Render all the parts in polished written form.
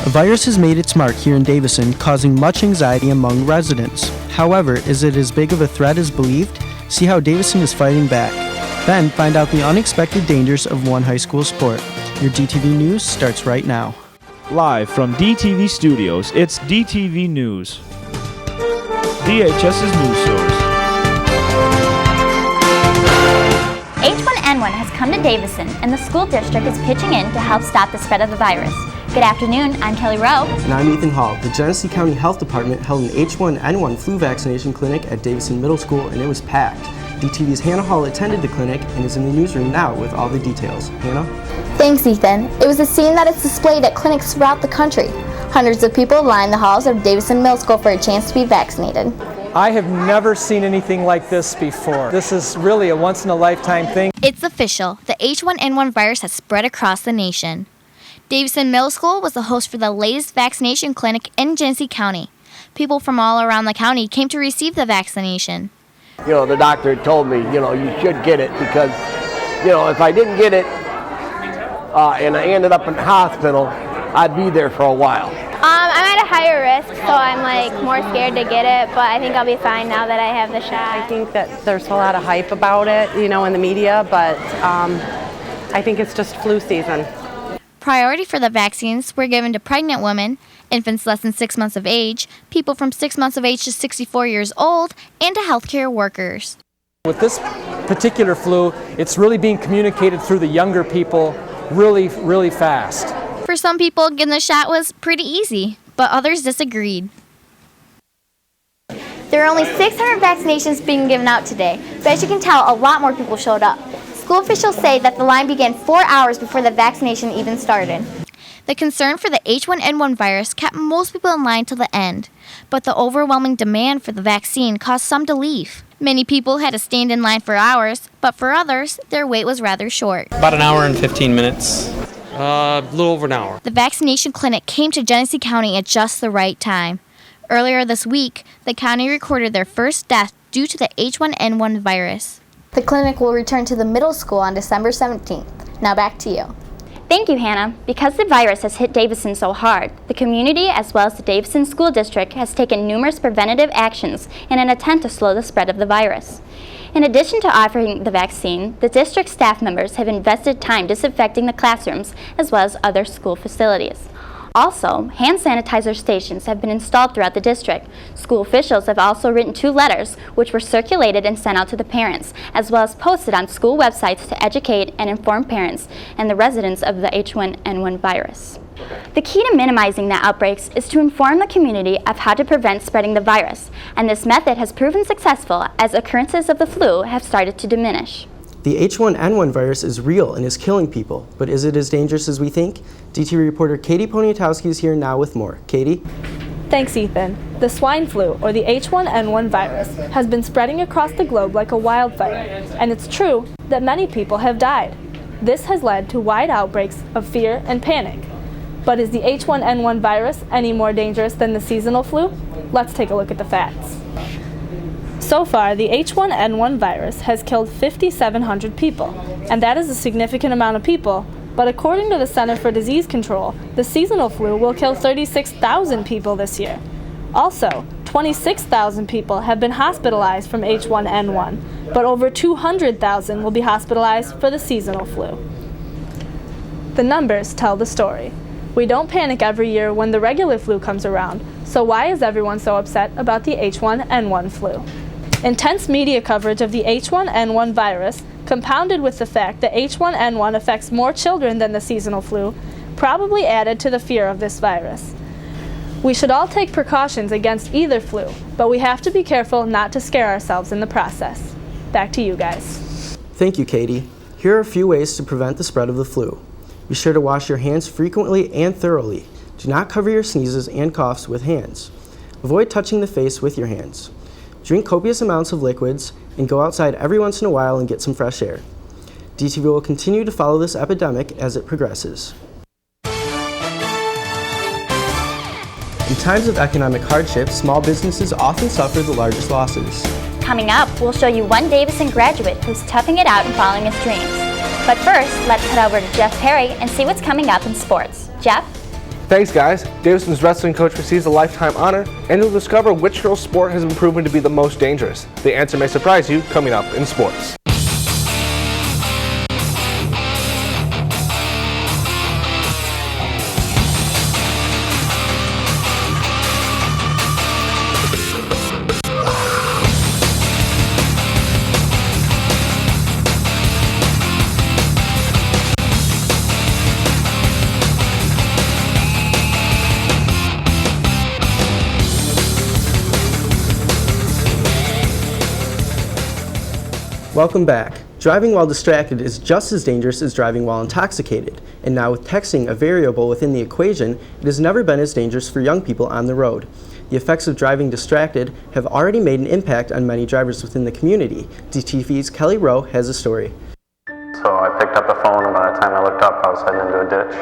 A virus has made its mark here in Davison, causing much anxiety among residents. However, is it as big of a threat as believed? See how Davison is fighting back. Then, find out the unexpected dangers of one high school sport. Your DTV News starts right now. Live from DTV Studios, it's DTV News. DHS's news source. H1N1 has come to Davison, and the school district is pitching in to help stop the spread of the virus. Good afternoon, I'm Kelly Rowe. And I'm Ethan Hall. The Genesee County Health Department held an H1N1 flu vaccination clinic at Davison Middle School, and it was packed. DTV's Hannah Hall attended the clinic and is in the newsroom now with all the details. Hannah? Thanks, Ethan. It was a scene that is displayed at clinics throughout the country. Hundreds of people lined the halls of Davison Middle School for a chance to be vaccinated. I have never seen anything like this before. This is really a once-in-a-lifetime thing. It's official. The H1N1 virus has spread across the nation. Davison Middle School was the host for the latest vaccination clinic in Genesee County. People from all around the county came to receive the vaccination. You know, the doctor told me, you should get it because, if I didn't get it and I ended up in the hospital, I'd be there for a while. I'm at a higher risk, so I'm more scared to get it, but I think I'll be fine now that I have the shot. I think that there's a lot of hype about it, in the media, but I think it's just flu season. Priority for the vaccines were given to pregnant women, infants less than 6 months of age, people from 6 months of age to 64 years old, and to healthcare workers. With this particular flu, it's really being communicated through the younger people really, really fast. For some people, getting the shot was pretty easy, but others disagreed. There are only 600 vaccinations being given out today, but as you can tell, a lot more people showed up. School officials say that the line began 4 hours before the vaccination even started. The concern for the H1N1 virus kept most people in line till the end, but the overwhelming demand for the vaccine caused some to leave. Many people had to stand in line for hours, but for others, their wait was rather short. About an hour and 15 minutes. A little over an hour. The vaccination clinic came to Genesee County at just the right time. Earlier this week, the county recorded their first death due to the H1N1 virus. The clinic will return to the middle school on December 17th. Now back to you. Thank you, Hannah. Because the virus has hit Davison so hard, the community as well as the Davison School District has taken numerous preventative actions in an attempt to slow the spread of the virus. In addition to offering the vaccine, the district staff members have invested time disinfecting the classrooms as well as other school facilities. Also, hand sanitizer stations have been installed throughout the district. School officials have also written 2 letters, which were circulated and sent out to the parents, as well as posted on school websites to educate and inform parents and the residents of the H1N1 virus. The key to minimizing the outbreaks is to inform the community of how to prevent spreading the virus, and this method has proven successful as occurrences of the flu have started to diminish. The H1N1 virus is real and is killing people, but is it as dangerous as we think? DTV reporter Katie Poniatowski is here now with more. Katie? Thanks, Ethan. The swine flu, or the H1N1 virus, has been spreading across the globe like a wildfire, and it's true that many people have died. This has led to wide outbreaks of fear and panic. But is the H1N1 virus any more dangerous than the seasonal flu? Let's take a look at the facts. So far, the H1N1 virus has killed 5,700 people, and that is a significant amount of people, but according to the Center for Disease Control, the seasonal flu will kill 36,000 people this year. Also, 26,000 people have been hospitalized from H1N1, but over 200,000 will be hospitalized for the seasonal flu. The numbers tell the story. We don't panic every year when the regular flu comes around, so why is everyone so upset about the H1N1 flu? Intense media coverage of the H1N1 virus, compounded with the fact that H1N1 affects more children than the seasonal flu, probably added to the fear of this virus. We should all take precautions against either flu, but we have to be careful not to scare ourselves in the process. Back to you guys. Thank you, Katie. Here are a few ways to prevent the spread of the flu. Be sure to wash your hands frequently and thoroughly. Do not cover your sneezes and coughs with hands. Avoid touching the face with your hands. Drink copious amounts of liquids, and go outside every once in a while and get some fresh air. DTV will continue to follow this epidemic as it progresses. In times of economic hardship, small businesses often suffer the largest losses. Coming up, we'll show you one Davison graduate who's toughing it out and following his dreams. But first, let's head over to Jeff Perry and see what's coming up in sports. Jeff? Thanks, guys. Davison's wrestling coach receives a lifetime honor, and you'll discover which girl's sport has been proven to be the most dangerous. The answer may surprise you coming up in sports. Welcome back. Driving while distracted is just as dangerous as driving while intoxicated. And now with texting a variable within the equation, it has never been as dangerous for young people on the road. The effects of driving distracted have already made an impact on many drivers within the community. DTV's Kelly Rowe has a story. So I picked up the phone, and by the time I looked up, I was heading into a ditch.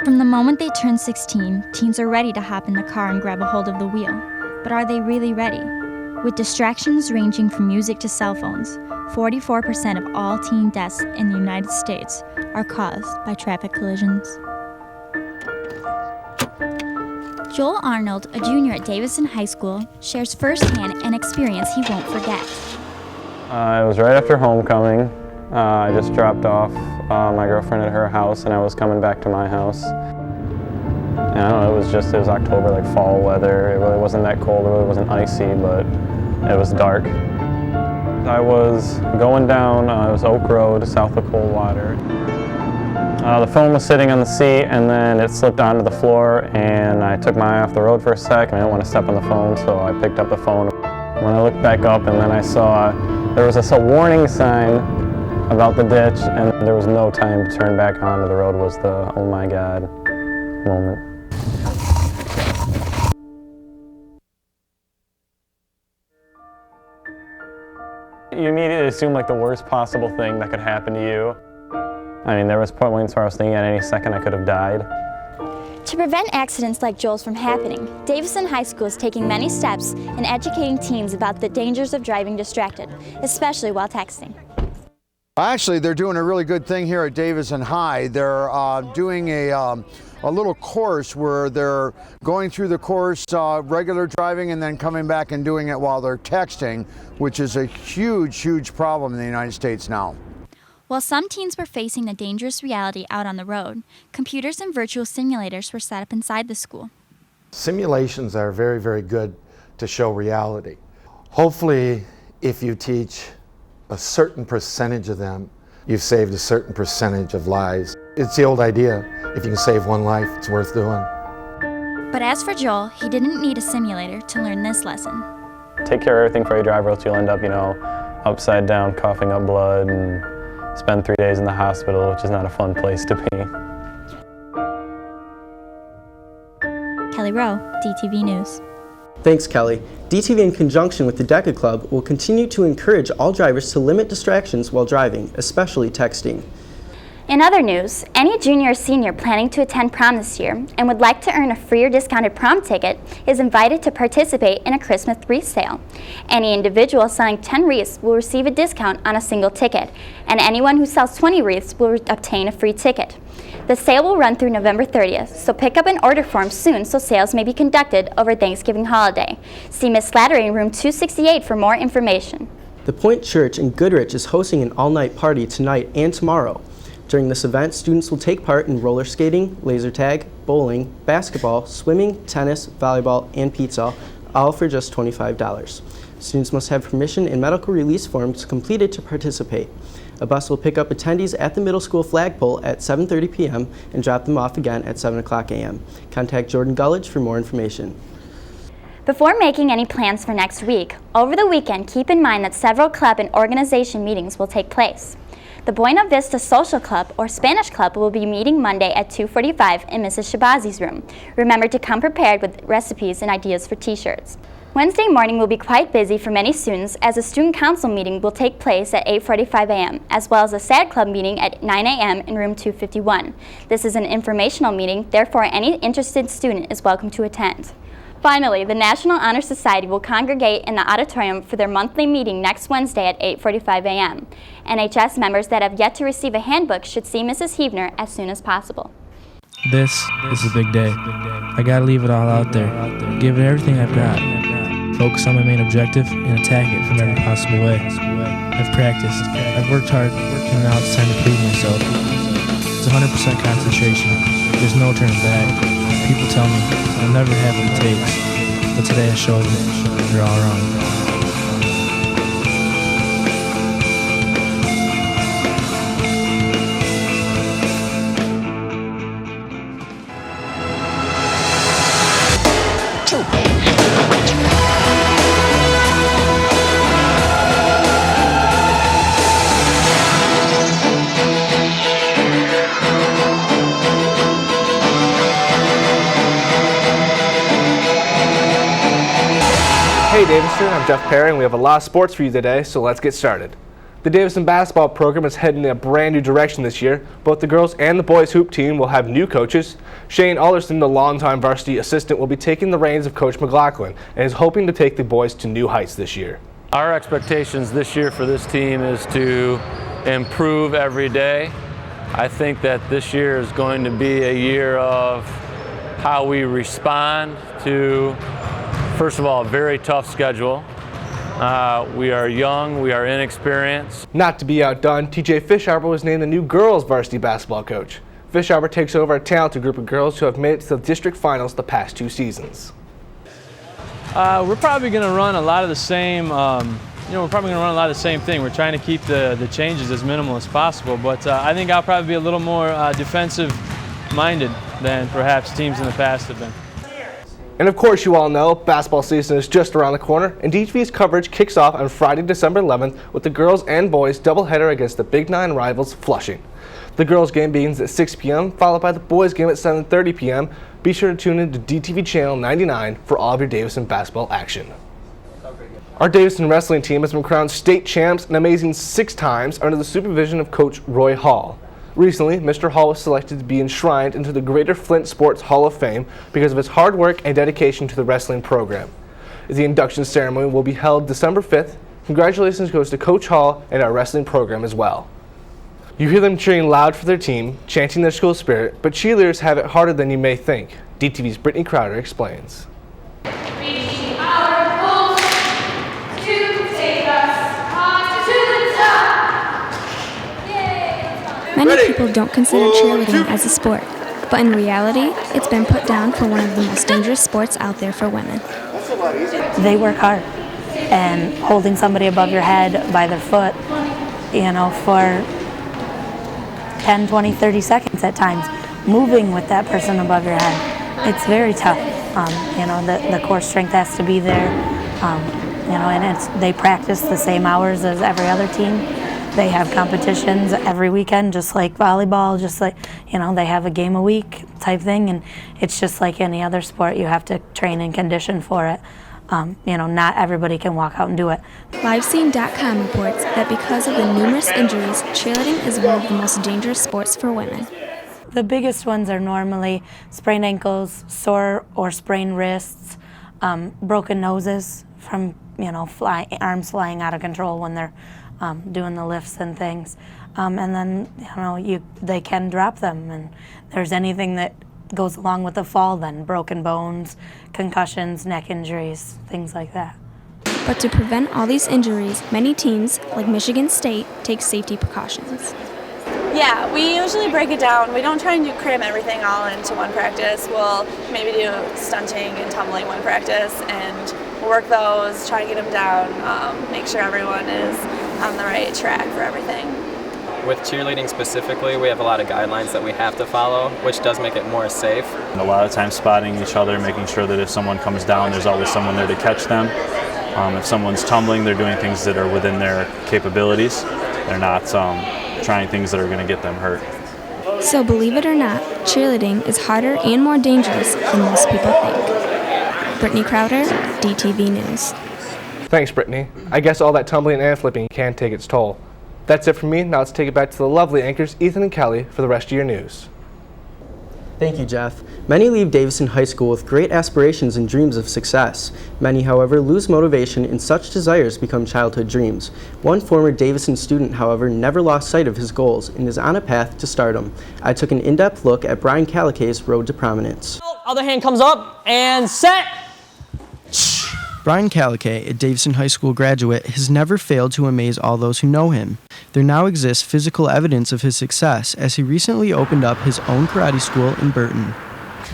From the moment they turn 16, teens are ready to hop in the car and grab a hold of the wheel. But are they really ready? With distractions ranging from music to cell phones, 44% of all teen deaths in the United States are caused by traffic collisions. Joel Arnold, a junior at Davison High School, shares firsthand an experience he won't forget. It was right after homecoming. I just dropped off my girlfriend at her house, and I was coming back to my house. And I don't know, it was October, like fall weather. It really wasn't that cold, it really wasn't icy, but it was dark. I was going down, it was Oak Road, south of Coldwater. The phone was sitting on the seat, and then it slipped onto the floor, and I took my eye off the road for a sec, and I didn't want to step on the phone, so I picked up the phone. When I looked back up, and then I saw there was a warning sign about the ditch, and there was no time to turn back onto the road. Was the oh my God moment. You immediately assume like the worst possible thing that could happen to you. I mean, there was points where I was thinking at any second I could have died. To prevent accidents like Joel's from happening, Davison High School is taking many steps in educating teens about the dangers of driving distracted, especially while texting. Actually, they're doing a really good thing here at Davison High. They're doing a little course where they're going through the course, regular driving, and then coming back and doing it while they're texting, which is a huge, huge problem in the United States now. While some teens were facing the dangerous reality out on the road, computers and virtual simulators were set up inside the school. Simulations are very, very good to show reality. Hopefully, if you teach a certain percentage of them, you've saved a certain percentage of lives. It's the old idea, if you can save one life, it's worth doing. But as for Joel, he didn't need a simulator to learn this lesson. Take care of everything for your driver, else you'll end up, upside down, coughing up blood, and spend 3 days in the hospital, which is not a fun place to be. Kelly Rowe, DTV News. Thanks, Kelly. DTV, in conjunction with the DECA Club, will continue to encourage all drivers to limit distractions while driving, especially texting. In other news, any junior or senior planning to attend prom this year and would like to earn a free or discounted prom ticket is invited to participate in a Christmas wreath sale. Any individual selling 10 wreaths will receive a discount on a single ticket, and anyone who sells 20 wreaths will obtain a free ticket. The sale will run through November 30th, so pick up an order form soon so sales may be conducted over Thanksgiving holiday. See Miss Slattery in room 268 for more information. The Point Church in Goodrich is hosting an all-night party tonight and tomorrow. During this event, students will take part in roller skating, laser tag, bowling, basketball, swimming, tennis, volleyball, and pizza, all for just $25. Students must have permission and medical release forms completed to participate. A bus will pick up attendees at the middle school flagpole at 7:30 p.m. and drop them off again at 7 o'clock a.m. Contact Jordan Gullidge for more information. Before making any plans for next week, over the weekend, keep in mind that several club and organization meetings will take place. The Buena Vista Social Club or Spanish Club will be meeting Monday at 2:45 in Mrs. Shabazi's room. Remember to come prepared with recipes and ideas for t-shirts. Wednesday morning will be quite busy for many students as a student council meeting will take place at 8:45 a.m. as well as a SAD Club meeting at 9 a.m. in room 251. This is an informational meeting, therefore any interested student is welcome to attend. Finally, the National Honor Society will congregate in the auditorium for their monthly meeting next Wednesday at 8:45 a.m. NHS members that have yet to receive a handbook should see Mrs. Heavner as soon as possible. This is a big day. I gotta leave it all out there. Give it everything I've got. Focus on my main objective and attack it from every possible way. I've practiced. I've worked hard, and now it's time to prove myself. It's 100% concentration. There's no turning back. People tell me I'll never have what it takes, but today I showed them they're all wrong. Hey Davison, I'm Jeff Perry, and we have a lot of sports for you today, so let's get started. The Davison basketball program is heading in a brand new direction this year. Both the girls and the boys hoop team will have new coaches. Shane Alderson, the longtime varsity assistant, will be taking the reins of Coach McLaughlin and is hoping to take the boys to new heights this year. Our expectations this year for this team is to improve every day. I think that this year is going to be a year of how we respond to, first of all, a very tough schedule. We are young, we are inexperienced. Not to be outdone, TJ Fisharber was named the new girls varsity basketball coach. Fisharber takes over a talented group of girls who have made it to the district finals the past 2 seasons. We're probably going to run a lot of the same, we're probably going to run a lot of the same thing. We're trying to keep the changes as minimal as possible, but I think I'll probably be a little more defensive-minded than perhaps teams in the past have been. And of course, you all know basketball season is just around the corner, and DTV's coverage kicks off on Friday, December 11th with the girls and boys doubleheader against the Big 9 rivals Flushing. The girls game begins at 6 p.m., followed by the boys game at 7:30 p.m. Be sure to tune in to DTV Channel 99 for all of your Davison basketball action. Our Davison wrestling team has been crowned state champs an amazing 6 times under the supervision of Coach Roy Hall. Recently, Mr. Hall was selected to be enshrined into the Greater Flint Sports Hall of Fame because of his hard work and dedication to the wrestling program. The induction ceremony will be held December 5th. Congratulations goes to Coach Hall and our wrestling program as well. You hear them cheering loud for their team, chanting their school spirit, but cheerleaders have it harder than you may think. DTV's Brittany Crowder explains. Many people don't consider cheerleading as a sport, but in reality, it's been put down for one of the most dangerous sports out there for women. They work hard, and holding somebody above your head by their foot, for 10, 20, 30 seconds at times, moving with that person above your head, it's very tough. The core strength has to be there, and they practice the same hours as every other team. They have competitions every weekend, just like volleyball, just like, they have a game a week type thing, and it's just like any other sport. You have to train and condition for it. Not everybody can walk out and do it. LiveScene.com reports that because of the numerous injuries, cheerleading is one of the most dangerous sports for women. The biggest ones are normally sprained ankles, sore or sprained wrists, broken noses from, arms flying out of control when they're doing the lifts and things, and then they can drop them, and there's anything that goes along with the fall, then broken bones, concussions, neck injuries, things like that. But to prevent all these injuries, many teams, like Michigan State, take safety precautions. Yeah, we usually break it down. We don't try and cram everything all into one practice. We'll maybe do stunting and tumbling one practice and work those, try to get them down, make sure everyone is on the right track for everything. With cheerleading specifically, we have a lot of guidelines that we have to follow, which does make it more safe. A lot of times spotting each other, making sure that if someone comes down, there's always someone there to catch them. If someone's tumbling, they're doing things that are within their capabilities. They're not trying things that are going to get them hurt. So believe it or not, cheerleading is harder and more dangerous than most people think. Brittany Crowder, DTV News. Thanks, Brittany. I guess all that tumbling and flipping can take its toll. That's it for me. Now let's take it back to the lovely anchors Ethan and Kelly for the rest of your news. Thank you, Jeff. Many leave Davison High School with great aspirations and dreams of success. Many, however, lose motivation and such desires become childhood dreams. One former Davison student, however, never lost sight of his goals and is on a path to stardom. I took an in-depth look at Brian Calicay's road to prominence. Other hand comes up and set. Brian Calicay, a Davison High School graduate, has never failed to amaze all those who know him. There now exists physical evidence of his success as he recently opened up his own karate school in Burton.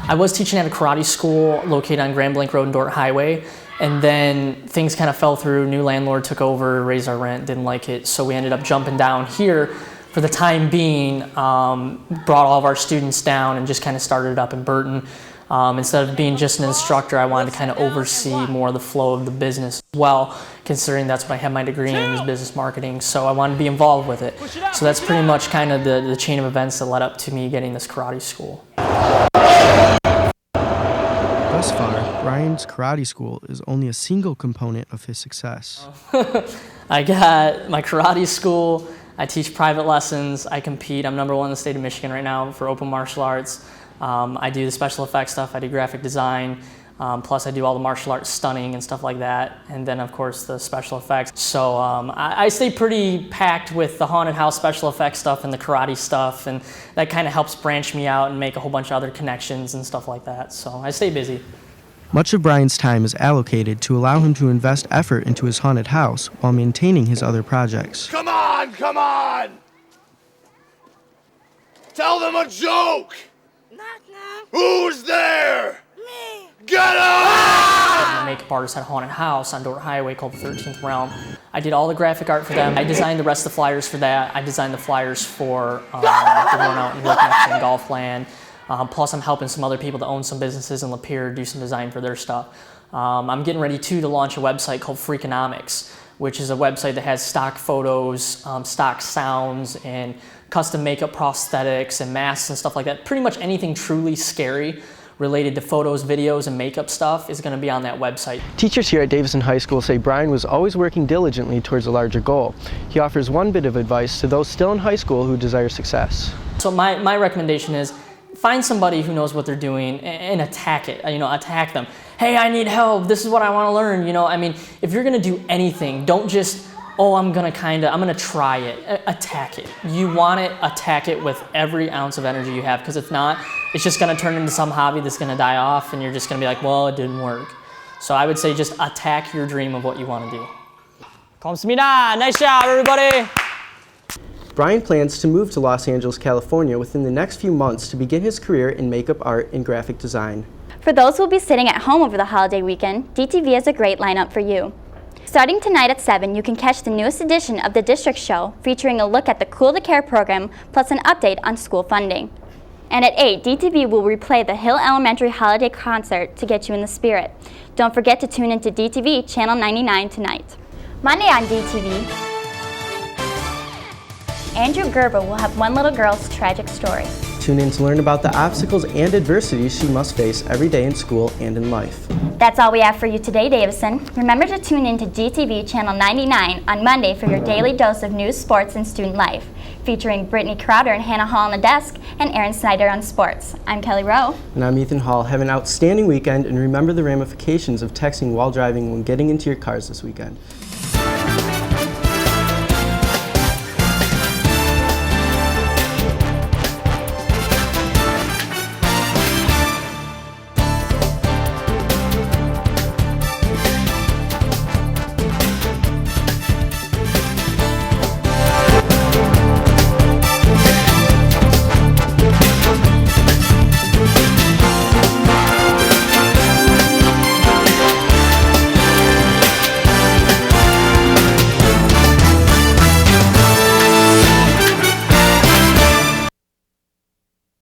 I was teaching at a karate school located on Grand Blanc Road and Dort Highway, and then things kind of fell through. New landlord took over, raised our rent, didn't like it, so we ended up jumping down here for the time being, brought all of our students down and just kind of started it up in Burton. Instead of being just an instructor, I wanted to kind of oversee more of the flow of the business as well, considering that's what I have my degree in, is business marketing, so I wanted to be involved with it. So that's pretty much kind of the chain of events that led up to me getting this karate school. Thus far, Brian's karate school is only a single component of his success. I got my karate school, I teach private lessons, I compete. I'm #1 in the state of Michigan right now for open martial arts. I do the special effects stuff, I do graphic design, plus I do all the martial arts stunning and stuff like that, and then of course the special effects. So I stay pretty packed with the haunted house special effects stuff and the karate stuff, and that kind of helps branch me out and make a whole bunch of other connections and stuff like that. So I stay busy. Much of Brian's time is allocated to allow him to invest effort into his haunted house while maintaining his other projects. Come on, come on! Tell them a joke! Who's there? Me! Get up! My makeup artist had a haunted house on Dort Highway called the 13th Realm. I did all the graphic art for them. I designed the rest of the flyers for that. I designed the flyers for the one out in Woodnext and Golfland. Plus I'm helping some other people that own some businesses in Lapeer do some design for their stuff. I'm getting ready to launch a website called Freakonomics, which is a website that has stock photos, stock sounds, and custom makeup prosthetics and masks and stuff like that. Pretty much anything truly scary related to photos, videos, and makeup stuff is going to be on that website. Teachers here at Davison High School say Brian was always working diligently towards a larger goal. He offers one bit of advice to those still in high school who desire success. So my recommendation is find somebody who knows what they're doing and attack it, attack them. Hey, I need help, this is what I want to learn, I mean, if you're going to do anything, don't just, oh, I'm gonna try it. Attack it. You want it, attack it with every ounce of energy you have, because if not, it's just gonna turn into some hobby that's gonna die off, and you're just gonna be like, well, it didn't work. So I would say just attack your dream of what you wanna do. 고맙습니다. Nice job, everybody. Brian plans to move to Los Angeles, California within the next few months to begin his career in makeup art and graphic design. For those who will be sitting at home over the holiday weekend, DTV has a great lineup for you. Starting tonight at 7, you can catch the newest edition of the District Show, featuring a look at the Cool to Care program, plus an update on school funding. And at 8, DTV will replay the Hill Elementary Holiday Concert to get you in the spirit. Don't forget to tune into DTV Channel 99 tonight. Monday on DTV, Andrew Gerber will have one little girl's tragic story. Tune in to learn about the obstacles and adversities she must face every day in school and in life. That's all we have for you today, Davison. Remember to tune in to DTV Channel 99 on Monday for your daily dose of news, sports, and student life, featuring Brittany Crowder and Hannah Hall on the desk and Aaron Snyder on sports. I'm Kelly Rowe. And I'm Ethan Hall. Have an outstanding weekend, and remember the ramifications of texting while driving when getting into your cars this weekend.